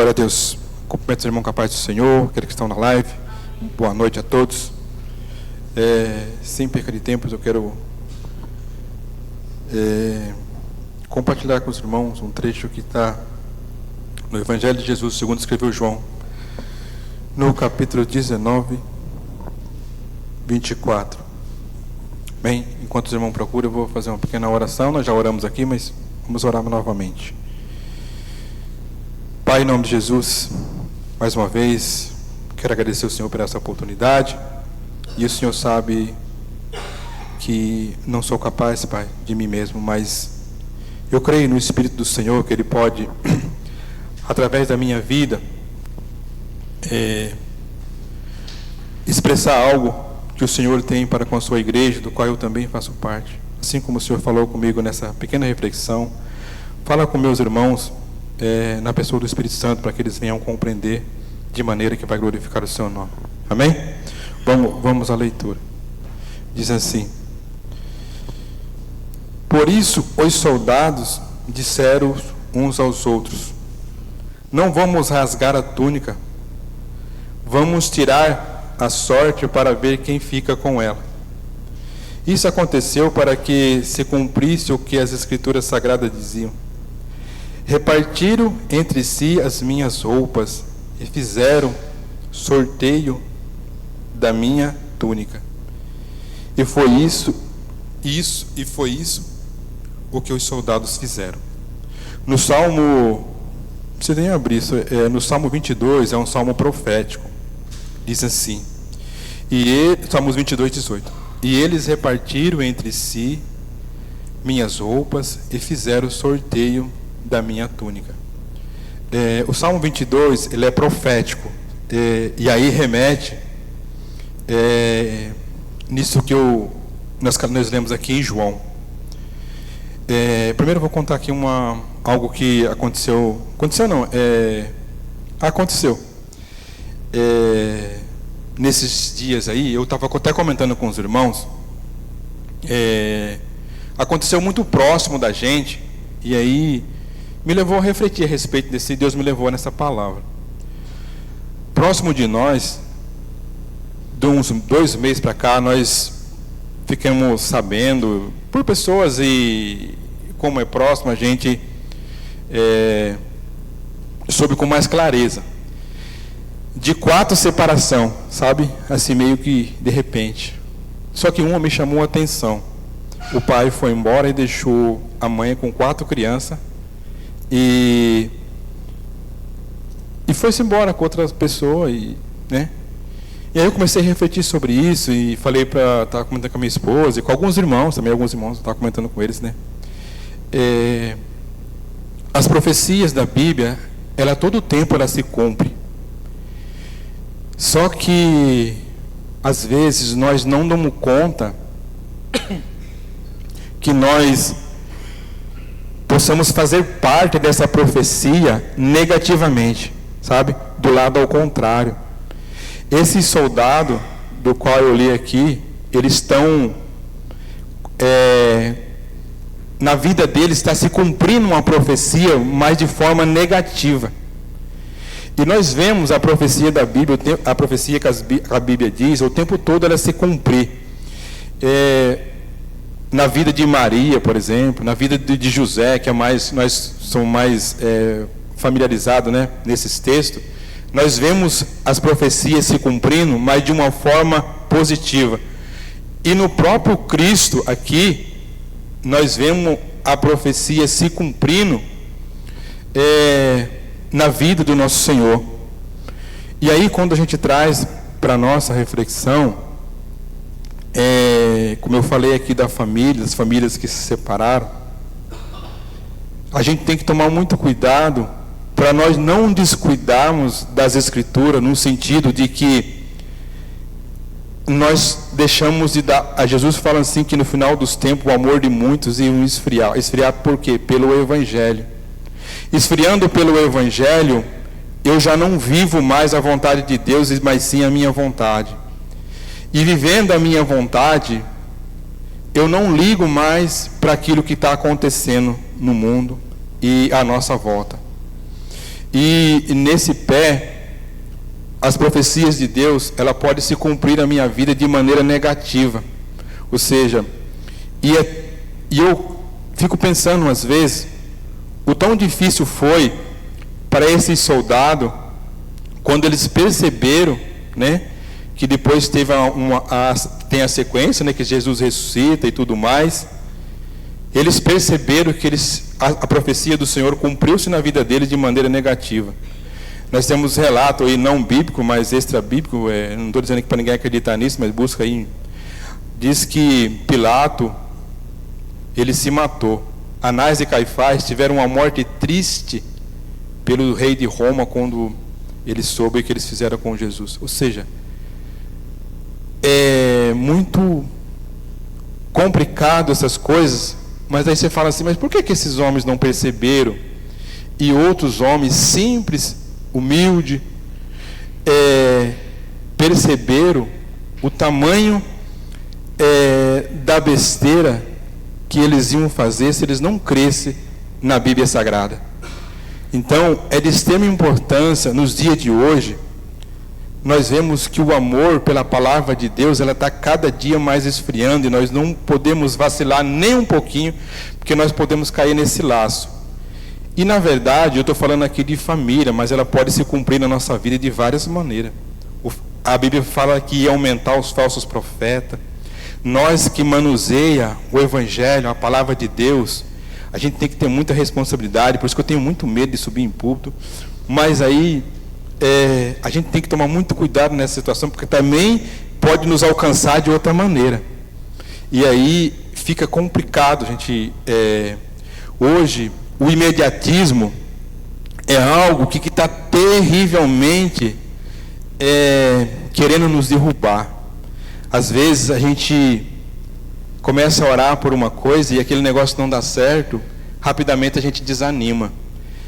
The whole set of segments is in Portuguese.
Glória a Deus. Cumprimento os irmãos com a paz do Senhor, aqueles que estão na live. Boa noite a todos. Sem perca de tempo, eu quero compartilhar com os irmãos um trecho que está no Evangelho de Jesus, segundo escreveu João, no capítulo 19, 24. Bem, enquanto os irmãos procuram, eu vou fazer uma pequena oração. Nós já oramos aqui, mas vamos orar novamente. Pai, em nome de Jesus, mais uma vez, quero agradecer ao Senhor por essa oportunidade. E o Senhor sabe que não sou capaz, Pai, de mim mesmo, mas eu creio no Espírito do Senhor, que Ele pode, através da minha vida, expressar algo que o Senhor tem para com a sua igreja, do qual eu também faço parte. Assim como o Senhor falou comigo nessa pequena reflexão, fala com meus irmãos, na pessoa do Espírito Santo, para que eles venham compreender de maneira que vai glorificar o seu nome. Amém? Vamos à leitura. Diz assim: por isso os soldados disseram uns aos outros: não vamos rasgar a túnica, vamos tirar a sorte para ver quem fica com ela. Isso aconteceu para que se cumprisse o que as Escrituras Sagradas diziam: repartiram entre si as minhas roupas e fizeram sorteio da minha túnica. E foi isso o que os soldados fizeram. No Salmo, você tem que abrir isso, no Salmo 22, é um salmo profético. Diz assim, Salmos 22, 18. E eles repartiram entre si minhas roupas e fizeram sorteio da minha túnica. O Salmo 22, ele é profético, e aí remete nisso que nós lemos aqui em João. Primeiro eu vou contar aqui algo que aconteceu. Aconteceu. Nesses dias aí, eu estava até comentando com os irmãos, aconteceu muito próximo da gente, e aí me levou a refletir a respeito desse. Deus me levou nessa palavra. Próximo de nós, de uns 2 meses para cá, nós ficamos sabendo, por pessoas, e como é próximo, a gente soube com mais clareza, de 4 separação, sabe? Assim, meio que de repente. Só que uma me chamou a atenção. O pai foi embora e deixou a mãe com 4 crianças, e foi-se embora com outras pessoas, né? E aí eu comecei a refletir sobre isso, e falei estava comentando com a minha esposa, e com alguns irmãos, também alguns irmãos, eu estava comentando com eles, né? As profecias da Bíblia, todo o tempo ela se cumpre. Só que, às vezes, nós não damos conta que nós possamos fazer parte dessa profecia negativamente, sabe? Do lado ao contrário. Esse soldado, do qual eu li aqui, eles estão, na vida deles está se cumprindo uma profecia, mas de forma negativa. E nós vemos a profecia da Bíblia, a profecia que a Bíblia diz, o tempo todo ela se cumprir. Na vida de Maria, por exemplo, na vida de José, que nós somos mais familiarizados, né, nesses textos, nós vemos as profecias se cumprindo, mas de uma forma positiva. E no próprio Cristo aqui, nós vemos a profecia se cumprindo na vida do nosso Senhor. E aí, quando a gente traz para a nossa reflexão, como eu falei aqui das famílias que se separaram, a gente tem que tomar muito cuidado para nós não descuidarmos das Escrituras, no sentido de que nós deixamos de dar. A Jesus fala assim que no final dos tempos o amor de muitos ia esfriar. Esfriar por quê? Pelo Evangelho. Esfriando pelo Evangelho, eu já não vivo mais a vontade de Deus, mas sim a minha vontade. E vivendo a minha vontade, eu não ligo mais para aquilo que está acontecendo no mundo e à nossa volta. E nesse pé, as profecias de Deus, ela pode se cumprir na minha vida de maneira negativa. Ou seja, e eu fico pensando às vezes, o tão difícil foi para esse soldado, quando eles perceberam, né, que depois teve tem a sequência, né, que Jesus ressuscita e tudo mais. Eles perceberam que a profecia do Senhor cumpriu-se na vida deles de maneira negativa. Nós temos relato aí, não bíblico, mas extra bíblico, não estou dizendo que para ninguém acreditar nisso, mas busca aí. Diz que Pilato, ele se matou. Anás e Caifás tiveram uma morte triste pelo rei de Roma quando ele soube o que eles fizeram com Jesus. Ou seja, é muito complicado essas coisas, mas aí você fala assim, mas por que esses homens não perceberam? E outros homens simples, humildes, perceberam o tamanho da besteira que eles iam fazer se eles não crescem na Bíblia Sagrada. Então, é de extrema importância, nos dias de hoje, nós vemos que o amor pela palavra de Deus, ela está cada dia mais esfriando, e nós não podemos vacilar nem um pouquinho, porque nós podemos cair nesse laço. E na verdade, eu estou falando aqui de família, mas ela pode se cumprir na nossa vida de várias maneiras. A Bíblia fala que ia aumentar os falsos profetas. Nós que manuseia o Evangelho, a palavra de Deus, a gente tem que ter muita responsabilidade. Por isso que eu tenho muito medo de subir em púlpito. Mas aí a gente tem que tomar muito cuidado nessa situação, porque também pode nos alcançar de outra maneira. E aí fica complicado, gente. Hoje o imediatismo é algo que está terrivelmente querendo nos derrubar. Às vezes a gente começa a orar por uma coisa e aquele negócio não dá certo, rapidamente a gente desanima.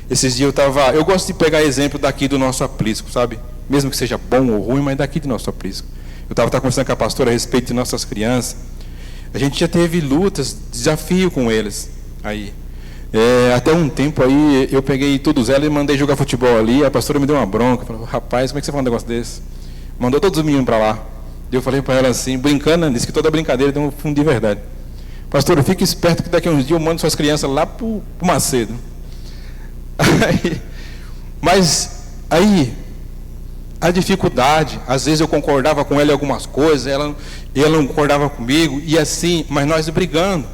Esses dias eu gosto de pegar exemplo daqui do nosso aprisco, sabe? Mesmo que seja bom ou ruim, mas daqui do nosso aprisco. Eu estava conversando com a pastora a respeito de nossas crianças. A gente já teve lutas, desafio com eles. Aí, até um tempo aí, eu peguei todos elas e mandei jogar futebol ali. A pastora me deu uma bronca, falou: rapaz, como é que você fala um negócio desse? Mandou todos os meninos para lá. Eu falei para ela assim, brincando, disse que toda brincadeira tem um fundo de verdade. Pastor, fique esperto que daqui a uns dias eu mando suas crianças lá para o Macedo. Mas aí, a dificuldade, às vezes eu concordava com ela em algumas coisas, ela não concordava comigo, e assim, mas nós brigando,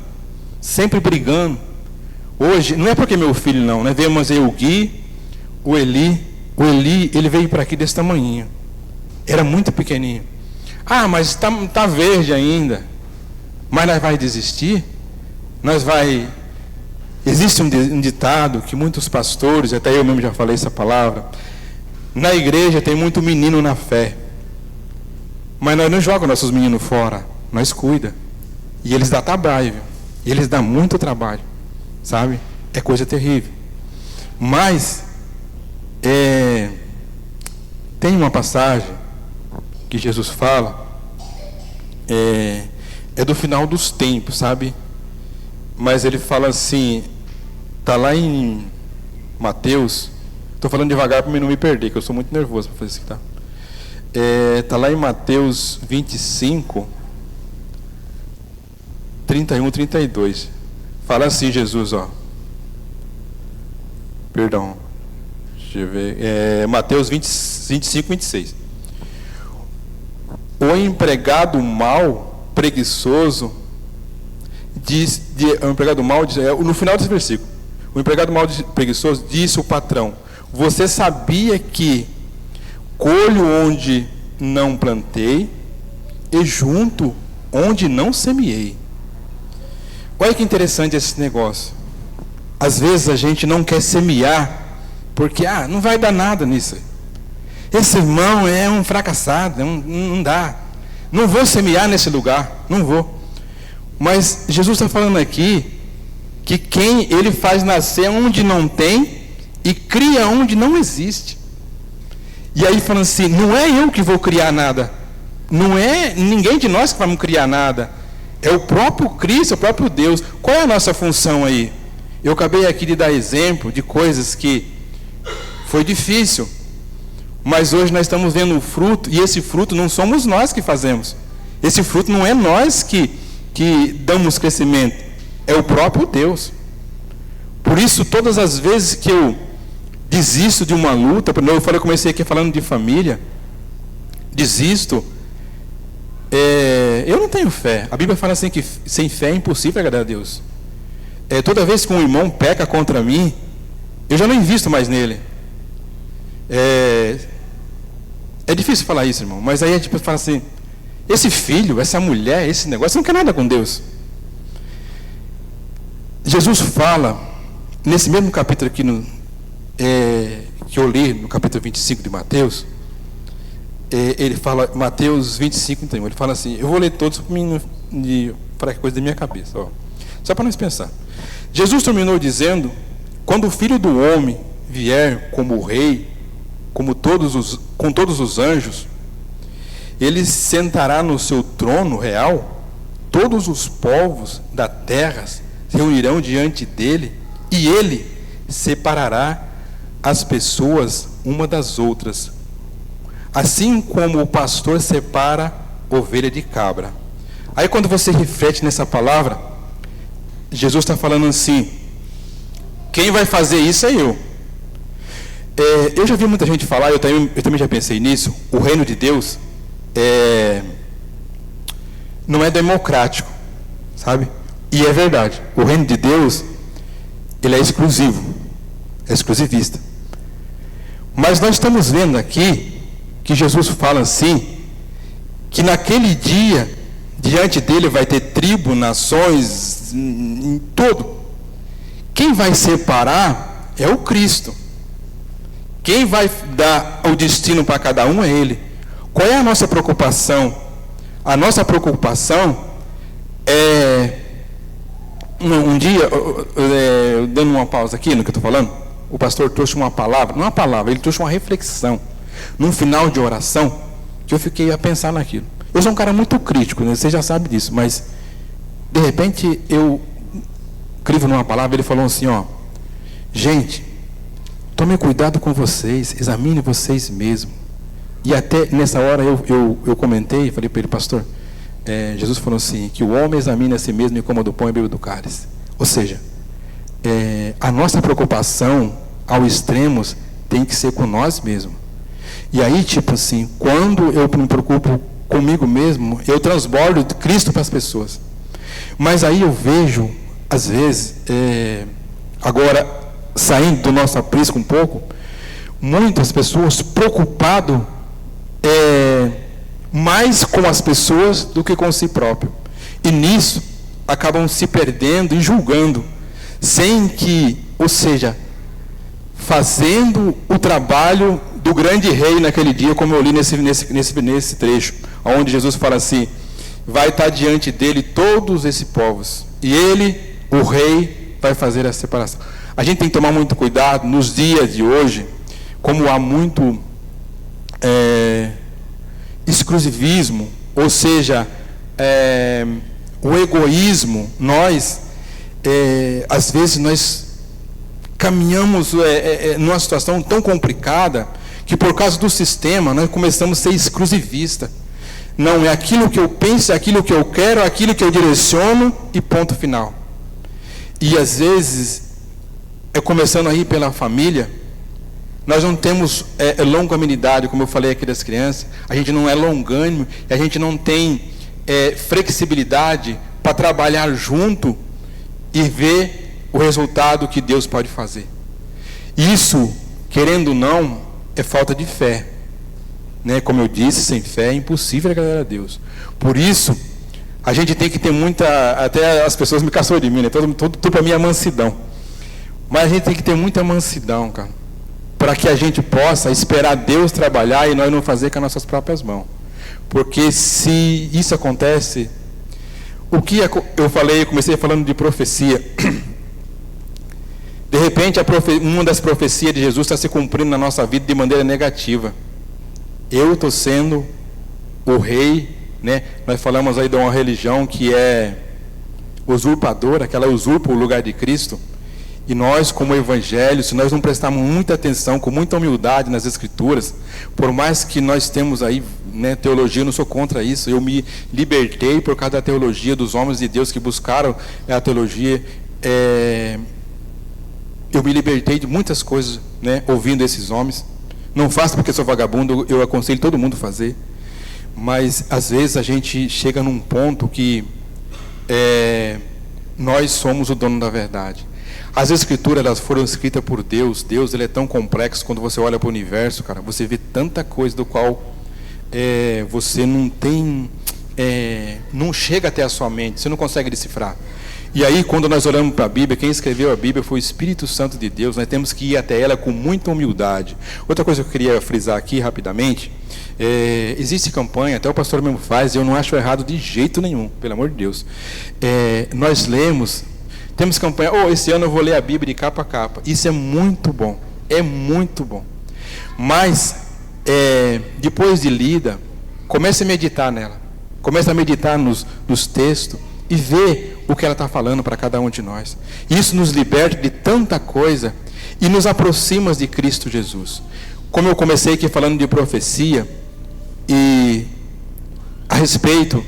sempre brigando. Hoje, não é porque meu filho não, né? Vemos aí o Gui, o Eli, ele veio para aqui desse tamanhinho, era muito pequenininho. Ah, mas está verde ainda. Mas nós vai desistir? Existe um ditado que muitos pastores, até eu mesmo já falei essa palavra, na igreja tem muito menino na fé. Mas nós não jogamos nossos meninos fora, nós cuida. E eles dão trabalho, e eles dão muito trabalho, sabe? É coisa terrível. Mas, tem uma passagem que Jesus fala, é do final dos tempos, sabe? Mas ele fala assim, está lá em Mateus, estou falando devagar para não me perder, que eu sou muito nervoso para fazer isso, tá? Está lá em Mateus 25, 31, 32. Fala assim, Jesus, ó. Perdão. Deixa eu ver. Mateus 25, 26. O empregado mau, preguiçoso, no final desse versículo, o empregado mau preguiçoso disse ao patrão: você sabia que colho onde não plantei e junto onde não semeei? Olha que interessante esse negócio. Às vezes a gente não quer semear porque não vai dar nada nisso. Esse irmão é um fracassado, não dá. Não vou semear nesse lugar, não vou. Mas Jesus está falando aqui que quem ele faz nascer onde não tem e cria onde não existe. E aí falando assim, não é eu que vou criar nada, não é ninguém de nós que vamos criar nada, é o próprio Cristo, é o próprio Deus. Qual é a nossa função aí? Eu acabei aqui de dar exemplo de coisas que Foi difícil. Mas hoje nós estamos vendo o fruto, e esse fruto não somos nós que fazemos. Esse fruto não é nós que damos crescimento, é o próprio Deus. Por isso, todas as vezes que eu desisto de uma luta, eu comecei aqui falando de família, desisto, eu não tenho fé. A Bíblia fala assim que sem fé é impossível agradar a Deus. Toda vez que um irmão peca contra mim, eu já não invisto mais nele. É difícil falar isso, irmão, mas aí a gente fala assim, esse filho, essa mulher, esse negócio, não quer nada com Deus. Jesus fala, nesse mesmo capítulo aqui, que eu li, no capítulo 25 de Mateus, ele fala, Mateus 25, 31, ele fala assim, eu vou ler todos para que coisa da minha cabeça, só para nós pensar. Jesus terminou dizendo, quando o Filho do Homem vier como rei, com todos os anjos, ele sentará no seu trono real, todos os povos da terra se reunirão diante dele, e ele separará as pessoas uma das outras, assim como o pastor separa ovelha de cabra. Aí quando você reflete nessa palavra, Jesus está falando assim, quem vai fazer isso é eu. Eu já vi muita gente falar, eu também já pensei nisso, o reino de Deus não é democrático, sabe? E é verdade, o reino de Deus, ele é exclusivo, é exclusivista. Mas nós estamos vendo aqui, que Jesus fala assim, que naquele dia, diante dele vai ter tribo, nações, em todo. Quem vai separar é o Cristo. Quem vai dar o destino para cada um é Ele. Qual é a nossa preocupação? A nossa preocupação é... Um dia, dando uma pausa aqui no que eu estou falando, o pastor trouxe uma palavra, não uma palavra, ele trouxe uma reflexão, num final de oração, que eu fiquei a pensar naquilo. Eu sou um cara muito crítico, né? Você já sabe disso, mas, de repente, eu escrevo numa palavra, ele falou assim, gente, tome cuidado com vocês, examine vocês mesmos. E até nessa hora eu comentei, falei para ele, pastor, Jesus falou assim, que o homem examine a si mesmo e coma do pão e beba do cálice. Ou seja, a nossa preocupação ao extremo tem que ser com nós mesmos. E aí, tipo assim, quando eu me preocupo comigo mesmo, eu transbordo Cristo para as pessoas. Mas aí eu vejo, às vezes, agora, saindo do nosso aprisco um pouco, muitas pessoas preocupadas mais com as pessoas do que com si próprio. E nisso, acabam se perdendo e julgando, sem que, ou seja, fazendo o trabalho do grande rei naquele dia, como eu li nesse trecho, onde Jesus fala assim, vai estar diante dele todos esses povos, e ele, o rei, vai fazer a separação. A gente tem que tomar muito cuidado nos dias de hoje, como há muito exclusivismo, ou seja, o egoísmo, às vezes nós caminhamos numa situação tão complicada, que por causa do sistema, nós começamos a ser exclusivistas. Não, é aquilo que eu penso, é aquilo que eu quero, é aquilo que eu direciono, e ponto final. E às vezes, começando aí pela família, nós não temos longanimidade, como eu falei aqui das crianças, a gente não é longânimo, a gente não tem flexibilidade para trabalhar junto e ver o resultado que Deus pode fazer. Isso, querendo ou não, é falta de fé. Né? Como eu disse, sem fé é impossível agradar a Deus. Por isso, a gente tem que ter muita... Até as pessoas me caçam de mim, né? Tudo para mim é mansidão. Mas a gente tem que ter muita mansidão, cara, para que a gente possa esperar Deus trabalhar e nós não fazer com as nossas próprias mãos. Porque se isso acontece... O que eu comecei falando de profecia. De repente, uma das profecias de Jesus está se cumprindo na nossa vida de maneira negativa. Eu estou sendo o rei, né? Nós falamos aí de uma religião que é usurpadora, que ela usurpa o lugar de Cristo. E nós, como evangelho, se nós não prestarmos muita atenção, com muita humildade nas Escrituras, por mais que nós temos aí, né, teologia, eu não sou contra isso, eu me libertei por causa da teologia dos homens de Deus que buscaram a teologia, eu me libertei de muitas coisas, né, ouvindo esses homens. Não faço porque sou vagabundo, eu aconselho todo mundo a fazer. Mas às vezes a gente chega num ponto que nós somos o dono da verdade. As Escrituras, elas foram escritas por Deus. Deus, ele é tão complexo. Quando você olha para o universo, cara, você vê tanta coisa do qual você não tem, não chega até a sua mente, você não consegue decifrar. E aí, quando nós olhamos para a Bíblia, quem escreveu a Bíblia foi o Espírito Santo de Deus. Nós temos que ir até ela com muita humildade. Outra coisa que eu queria frisar aqui rapidamente, existe campanha, até o pastor mesmo faz, e eu não acho errado de jeito nenhum, pelo amor de Deus. Nós lemos, temos campanha, esse ano eu vou ler a Bíblia de capa a capa. Isso é muito bom, mas depois de lida, comece a meditar nela, comece a meditar nos textos e ver o que ela está falando para cada um de nós. Isso nos liberta de tanta coisa e nos aproxima de Cristo Jesus. Como eu comecei aqui falando de profecia, e a respeito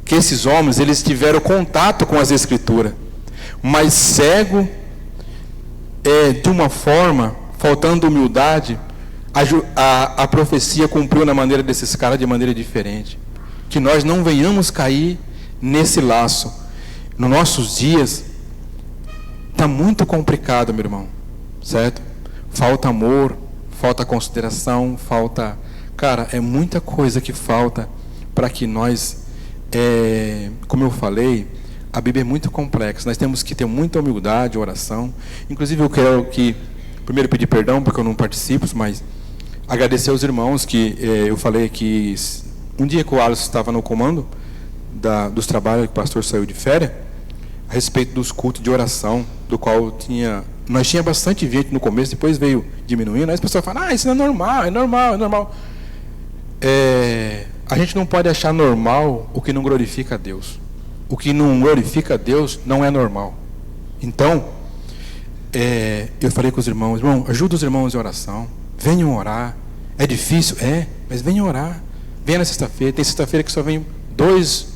que esses homens, eles tiveram contato com as Escrituras, mas cego, de uma forma, faltando humildade, a profecia cumpriu na maneira desses caras de maneira diferente. Que nós não venhamos cair nesse laço. Nos nossos dias está muito complicado, meu irmão, certo? Falta amor, falta consideração, falta, cara, é muita coisa que falta para que nós, como eu falei, a Bíblia é muito complexa. Nós temos que ter muita humildade, oração. Inclusive eu quero primeiro pedir perdão porque eu não participo, mas agradecer aos irmãos que eu falei que um dia que o Alisson estava no comando dos trabalhos, que o pastor saiu de férias, a respeito dos cultos de oração, do qual nós tinha bastante gente no começo, depois veio diminuindo, aí as pessoas falam, isso não é normal, é normal. A gente não pode achar normal o que não glorifica a Deus. O que não glorifica a Deus não é normal. Então, eu falei com os irmãos, ajuda os irmãos em oração, venham orar. É difícil? Mas venham orar. Venha na sexta-feira, tem sexta-feira que só vem 2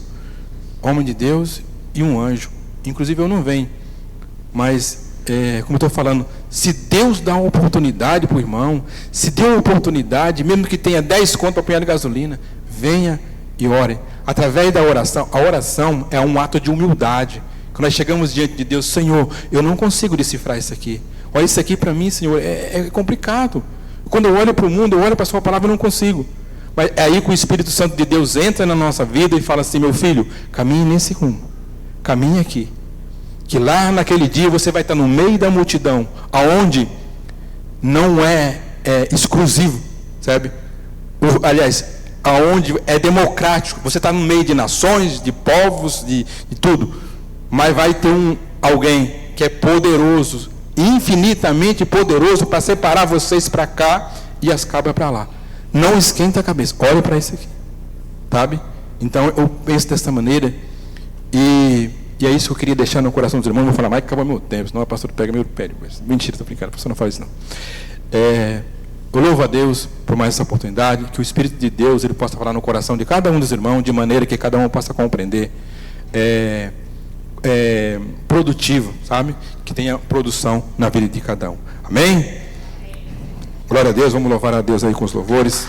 homens de Deus e um anjo. Inclusive eu não venho, mas como eu estou falando, se Deus dá uma oportunidade para o irmão, se deu uma oportunidade, mesmo que tenha 10 contos para apanhar de gasolina, venha e ore, através da oração. A oração é um ato de humildade, quando nós chegamos diante de Deus, Senhor, eu não consigo decifrar isso aqui, olha isso aqui para mim, Senhor, é complicado, quando eu olho para o mundo, eu olho para a sua palavra, eu não consigo, mas é aí que o Espírito Santo de Deus entra na nossa vida e fala assim, meu filho, caminhe nesse rumo, caminhe aqui, que lá naquele dia você vai estar no meio da multidão, aonde não é exclusivo, sabe? Aliás, aonde é democrático, você está no meio de nações, de povos, de tudo, mas vai ter alguém que é poderoso, infinitamente poderoso, para separar vocês para cá e as cabras para lá. Não esquenta a cabeça, olha para isso aqui, sabe? Então eu penso dessa maneira, e é isso que eu queria deixar no coração dos irmãos. Não vou falar mais que acaba meu tempo, senão o pastor pega meu pé. Mentira, estou brincando, o pastor não faz isso não. Eu louvo a Deus por mais essa oportunidade, que o Espírito de Deus ele possa falar no coração de cada um dos irmãos, de maneira que cada um possa compreender, produtivo, sabe? Que tenha produção na vida de cada um. Amém? Glória a Deus, vamos louvar a Deus aí com os louvores.